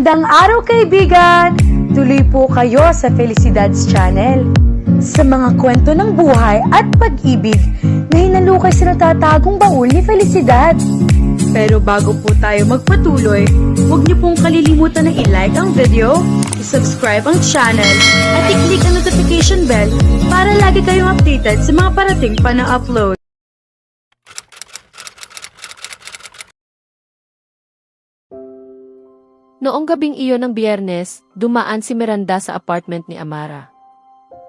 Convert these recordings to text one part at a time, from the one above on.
Magandang araw kaibigan! Tuloy po kayo sa Felicidad's Channel. Sa mga kwento ng buhay at pag-ibig na hinalukay sa natatagong baul ni Felicidad. Pero bago po tayo magpatuloy, huwag niyo pong kalilimutan na i-like ang video, i-subscribe ang channel, at i-click ang notification bell para lagi kayong updated sa mga parating pa na upload. Noong gabing iyon ng Biyernes, dumaan si Miranda sa apartment ni Amara.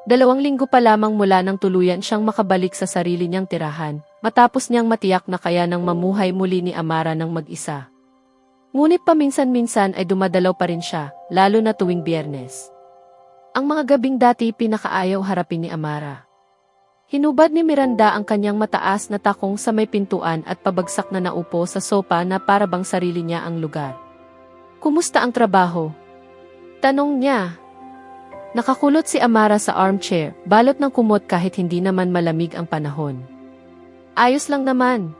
2 linggo pa lamang mula nang tuluyan siyang makabalik sa sarili niyang tirahan, matapos niyang matiyak na kaya nang mamuhay muli ni Amara ng mag-isa. Ngunit paminsan-minsan ay dumadalaw pa rin siya, lalo na tuwing Biyernes. Ang mga gabing dati pinakaayaw harapin ni Amara. Hinubad ni Miranda ang kanyang mataas na takong sa may pintuan at pabagsak na naupo sa sopa na parabang sarili niya ang lugar. "Kumusta ang trabaho?" tanong niya. Nakakulot si Amara sa armchair, balot ng kumot kahit hindi naman malamig ang panahon. "Ayos lang naman."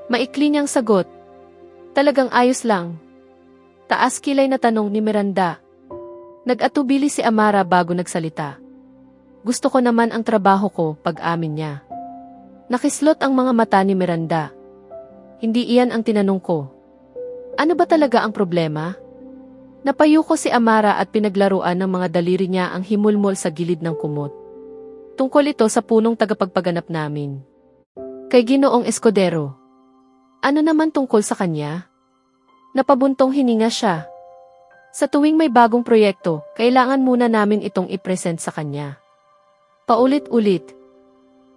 Maikli niyang sagot. "Talagang ayos lang?" Taas kilay na tanong ni Miranda. Nag-atubili si Amara bago nagsalita. "Gusto ko naman ang trabaho ko," pag-amin niya. Nakislot ang mga mata ni Miranda. "Hindi iyan ang tinanong ko. Ano ba talaga ang problema?" Napayuko si Amara at pinaglaruan ng mga daliri niya ang himulmol sa gilid ng kumot. "Tungkol ito sa punong tagapagpaganap namin. Kay Ginoong Escudero." "Ano naman tungkol sa kanya?" Napabuntong hininga siya. "Sa tuwing may bagong proyekto, kailangan muna namin itong i-present sa kanya. Paulit-ulit.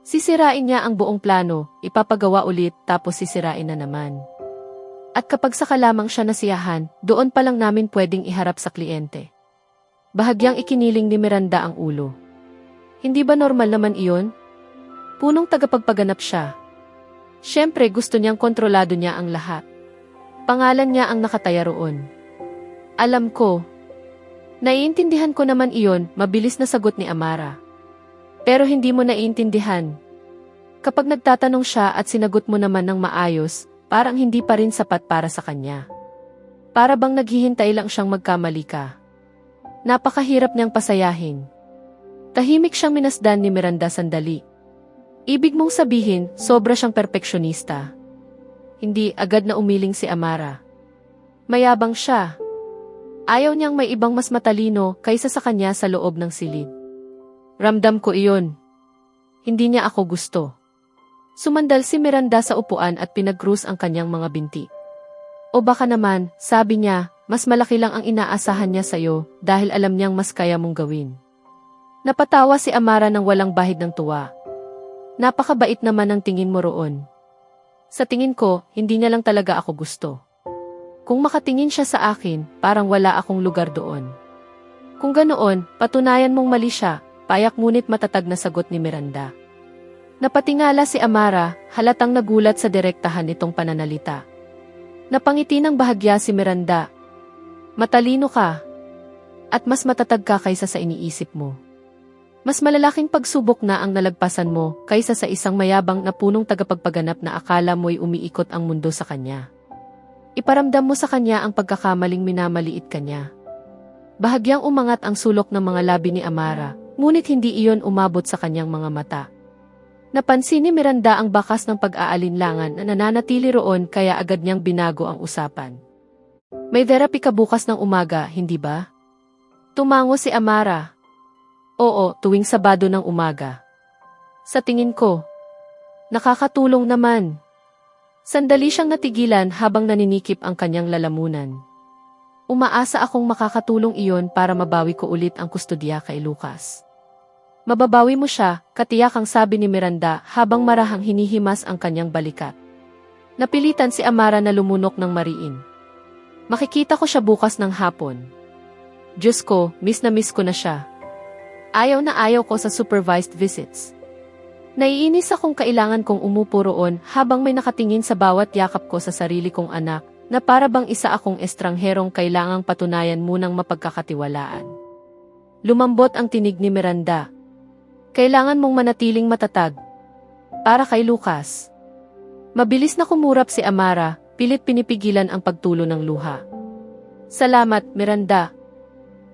Sisirain niya ang buong plano, ipapagawa ulit tapos sisirain na naman. At kapag saka lamang siya nasiyahan, doon pa lang namin pwedeng iharap sa kliyente." Bahagyang ikiniling ni Miranda ang ulo. Hindi ba normal naman iyon? Punong tagapagpaganap siya. Siyempre gusto niyang kontrolado niya ang lahat. Pangalan niya ang nakataya roon. "Alam ko. Naiintindihan ko naman iyon," mabilis na sagot ni Amara. "Pero hindi mo naiintindihan. Kapag nagtatanong siya at sinagot mo naman ng maayos, parang hindi pa rin sapat para sa kanya. Para bang naghihintay lang siyang magkamali ka. Napakahirap niyang pasayahin." Tahimik siyang minasdan ni Miranda sandali. "Ibig mong sabihin, sobra siyang perpeksyonista?" Hindi, agad na umiling si Amara. "Mayabang siya. Ayaw niyang may ibang mas matalino kaysa sa kanya sa loob ng silid. Ramdam ko iyon. Hindi niya ako gusto." Sumandal si Miranda sa upuan at pinag-cruise ang kanyang mga binti. "O baka naman," sabi niya, "mas malaki lang ang inaasahan niya sa'yo dahil alam niyang mas kaya mong gawin." Napatawa si Amara ng walang bahid ng tuwa. "Napakabait naman ang tingin mo roon." "Sa tingin ko, hindi niya lang talaga ako gusto. Kung makatingin siya sa akin, parang wala akong lugar doon." "Kung ganoon, patunayan mong mali siya," payak ngunit matatag na sagot ni Miranda. Napatingala si Amara, halatang nagulat sa direktahan nitong pananalita. Napangiti ng bahagya si Miranda. "Matalino ka. At mas matatag ka kaysa sa iniisip mo. Mas malalaking pagsubok na ang nalagpasan mo kaysa sa isang mayabang na punong tagapagpaganap na akala mo'y umiikot ang mundo sa kanya. Iparamdam mo sa kanya ang pagkakamaling minamaliit kanya." Bahagyang umangat ang sulok ng mga labi ni Amara, ngunit hindi iyon umabot sa kanyang mga mata. Napansin ni Miranda ang bakas ng pag-aalinlangan na nananatili roon kaya agad niyang binago ang usapan. "May therapy ka bukas ng umaga, hindi ba?" Tumango si Amara. "Oo, tuwing Sabado ng umaga." "Sa tingin ko, nakakatulong naman." Sandali siyang natigilan habang naninikip ang kanyang lalamunan. "Umaasa akong makakatulong iyon para mabawi ko ulit ang kustodiya kay Lucas." "Mababawi mo siya," katiyakang sabi ni Miranda habang marahang hinihimas ang kanyang balikat. Napilitan si Amara na lumunok ng mariin. "Makikita ko siya bukas ng hapon." "Diyos ko, miss na miss ko na siya. Ayaw na ayaw ko sa supervised visits. Naiinis akong kailangan kong umupo roon habang may nakatingin sa bawat yakap ko sa sarili kong anak na para bang isa akong estrangherong kailangang patunayan munang mapagkakatiwalaan." Lumambot ang tinig ni Miranda. "Kailangan mong manatiling matatag. Para kay Lucas." Mabilis na kumurap si Amara, pilit pinipigilan ang pagtulo ng luha. Salamat, Miranda.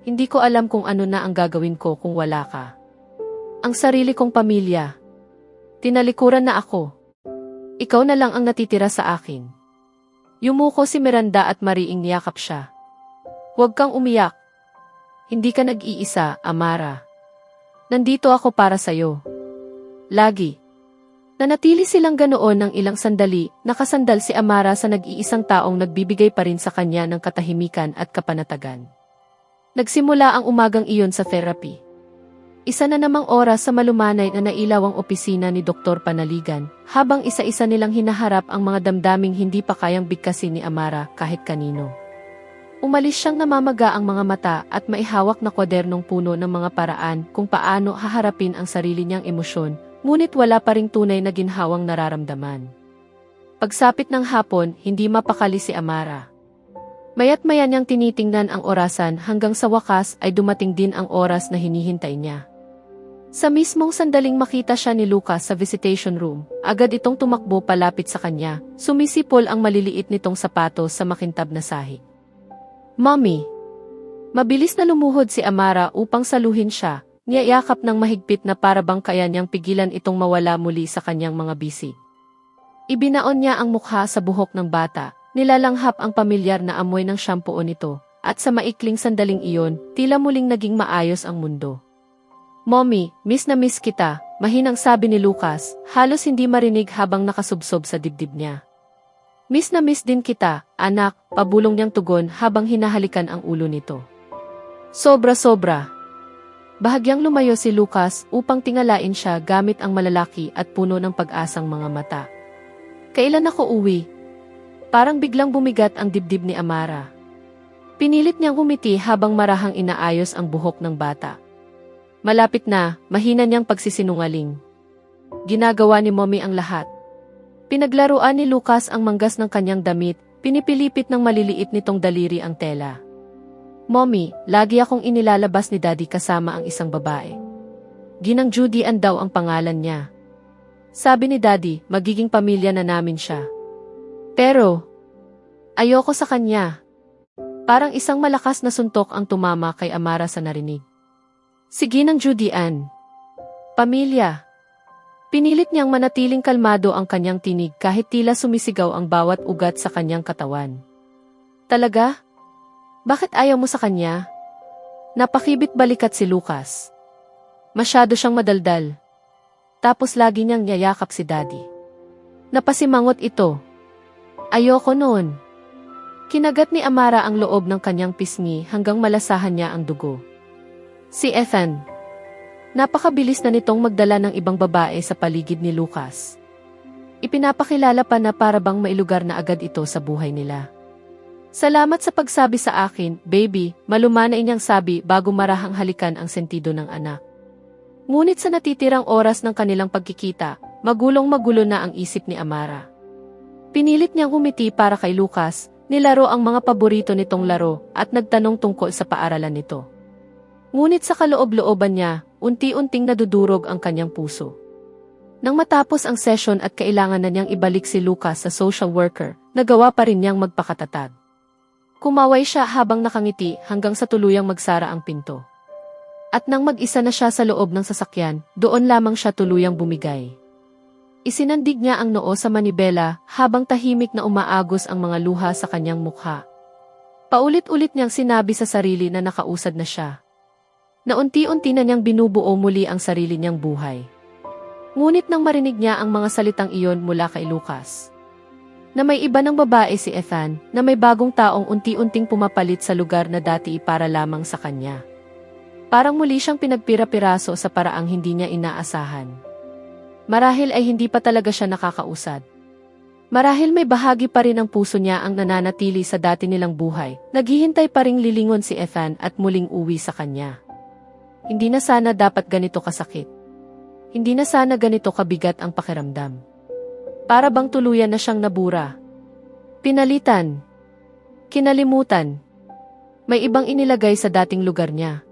Hindi ko alam kung ano na ang gagawin ko kung wala ka. Ang sarili kong pamilya. Tinalikuran na ako. Ikaw na lang ang natitira sa akin. Yumuko si Miranda at mariing niyakap siya. Huwag kang umiyak. Hindi ka nag-iisa, Amara. Nandito ako para sa'yo. Lagi. Nanatili silang ganoon ng ilang sandali, nakasandal si Amara sa nag-iisang taong nagbibigay pa rin sa kanya ng katahimikan at kapanatagan. Nagsimula ang umagang iyon sa therapy. Isa na namang oras sa malumanay na nailaw ang opisina ni Dr. Panaligan, habang isa-isa nilang hinaharap ang mga damdaming hindi pa kayang bigkasin ni Amara kahit kanino. Umalis siyang namamaga ang mga mata at maihawak na kwadernong puno ng mga paraan kung paano haharapin ang sarili niyang emosyon, ngunit wala pa ring tunay na ginhawang nararamdaman. Pagsapit ng hapon, hindi mapakali si Amara. Maya't-maya niyang tinitingnan ang orasan hanggang sa wakas ay dumating din ang oras na hinihintay niya. Sa mismong sandaling makita siya ni Lucas sa visitation room, agad itong tumakbo palapit sa kanya, sumisipol ang maliliit nitong sapatos sa makintab na sahig. Mommy! Mabilis na lumuhod si Amara upang saluhin siya, niyayakap ng mahigpit na para bang kaya niyang pigilan itong mawala muli sa kanyang mga bisig. Ibinaon niya ang mukha sa buhok ng bata, nilalanghap ang pamilyar na amoy ng shampoo nito, at sa maikling sandaling iyon, tila muling naging maayos ang mundo. Mommy, miss na miss kita, mahinang sabi ni Lucas, halos hindi marinig habang nakasubsob sa dibdib niya. Miss na miss din kita, anak, pabulong niyang tugon habang hinahalikan ang ulo nito. Sobra-sobra. Bahagyang lumayo si Lucas upang tingalain siya gamit ang malalaki at puno ng pag-asang mga mata. Kailan ako uwi? Parang biglang bumigat ang dibdib ni Amara. Pinilit niyang humiti habang marahang inaayos ang buhok ng bata. Malapit na, mahina niyang pagsisinungaling. Ginagawa ni Mommy ang lahat. Pinaglaruan ni Lucas ang manggas ng kanyang damit, pinipilipit ng maliliit nitong daliri ang tela. Mommy, lagi akong inilalabas ni Daddy kasama ang isang babae. Ginang Judy Ann daw ang pangalan niya. Sabi ni Daddy, magiging pamilya na namin siya. Pero, ayoko sa kanya. Parang isang malakas na suntok ang tumama kay Amara sa narinig. Sige ng Judy Ann. Pamilya. Pinilit niyang manatiling kalmado ang kanyang tinig kahit tila sumisigaw ang bawat ugat sa kanyang katawan. Talaga? Bakit ayaw mo sa kanya? Napakibit balikat si Lucas. Masyado siyang madaldal. Tapos lagi niyang yayakap si Daddy. Napasimangot ito. Ayoko noon. Kinagat ni Amara ang loob ng kanyang pisngi hanggang malasahan niya ang dugo. Si Ethan. Napakabilis na nitong magdala ng ibang babae sa paligid ni Lucas. Ipinapakilala pa na para bang mailugar na agad ito sa buhay nila. Salamat sa pagsabi sa akin, baby, malumana niyang sabi bago marahang halikan ang sentido ng anak. Ngunit sa natitirang oras ng kanilang pagkikita, magulong-magulo na ang isip ni Amara. Pinilit niyang humiti para kay Lucas, nilaro ang mga paborito nitong laro at nagtanong tungkol sa paaralan nito. Ngunit sa kaloob-looban niya, unti-unting nadudurog ang kanyang puso. Nang matapos ang session at kailangan na niyang ibalik si Lucas sa social worker, nagawa pa rin niyang magpakatatag. Kumaway siya habang nakangiti hanggang sa tuluyang magsara ang pinto. At nang mag-isa na siya sa loob ng sasakyan, doon lamang siya tuluyang bumigay. Isinandig niya ang noo sa manibela habang tahimik na umaagos ang mga luha sa kanyang mukha. Paulit-ulit niyang sinabi sa sarili na nakausad na siya. Na unti-unti na niyang binubuo muli ang sarili niyang buhay. Ngunit nang marinig niya ang mga salitang iyon mula kay Lucas, na may iba ng babae si Ethan, na may bagong taong unti-unting pumapalit sa lugar na dati para lamang sa kanya. Parang muli siyang pinagpira-piraso sa paraang hindi niya inaasahan. Marahil ay hindi pa talaga siya nakakausad. Marahil may bahagi pa rin ng puso niya ang nananatili sa dati nilang buhay, naghihintay pa ring lilingon si Ethan at muling uwi sa kanya. Hindi na sana dapat ganito kasakit. Hindi na sana ganito kabigat ang pakiramdam. Para bang tuluyan na siyang nabura. Pinalitan. Kinalimutan. May ibang inilagay sa dating lugar niya.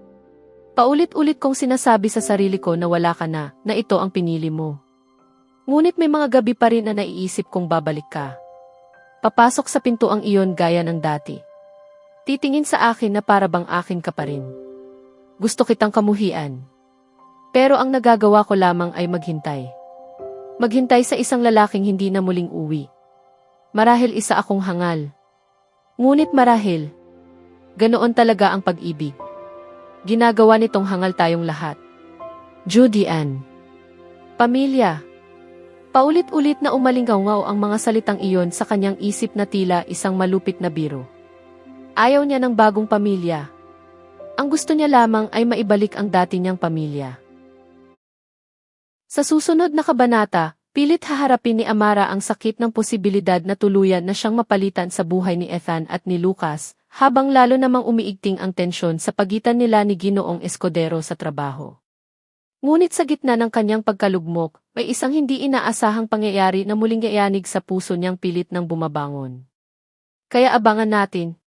Paulit-ulit kong sinasabi sa sarili ko na wala ka na ito ang pinili mo. Ngunit may mga gabi pa rin na naiisip kong babalik ka. Papasok sa pintuang iyon gaya ng dati. Titingin sa akin na para bang akin ka pa rin. Gusto kitang kamuhian. Pero ang nagagawa ko lamang ay maghintay. Maghintay sa isang lalaking hindi na muling uwi. Marahil isa akong hangal. Ngunit marahil, ganoon talaga ang pag-ibig. Ginagawa nitong hangal tayong lahat. Judy Ann. Pamilya. Paulit-ulit na umalingaw ang mga salitang iyon sa kanyang isip na tila isang malupit na biro. Ayaw niya ng bagong pamilya. Ang gusto niya lamang ay maibalik ang dati niyang pamilya. Sa susunod na kabanata, pilit haharapin ni Amara ang sakit ng posibilidad na tuluyan na siyang mapalitan sa buhay ni Ethan at ni Lucas, habang lalo namang umiigting ang tensyon sa pagitan nila ni Ginoong Escudero sa trabaho. Ngunit sa gitna ng kanyang pagkalugmok, may isang hindi inaasahang pangyayari na muling yayanig sa puso niyang pilit ng bumabangon. Kaya abangan natin,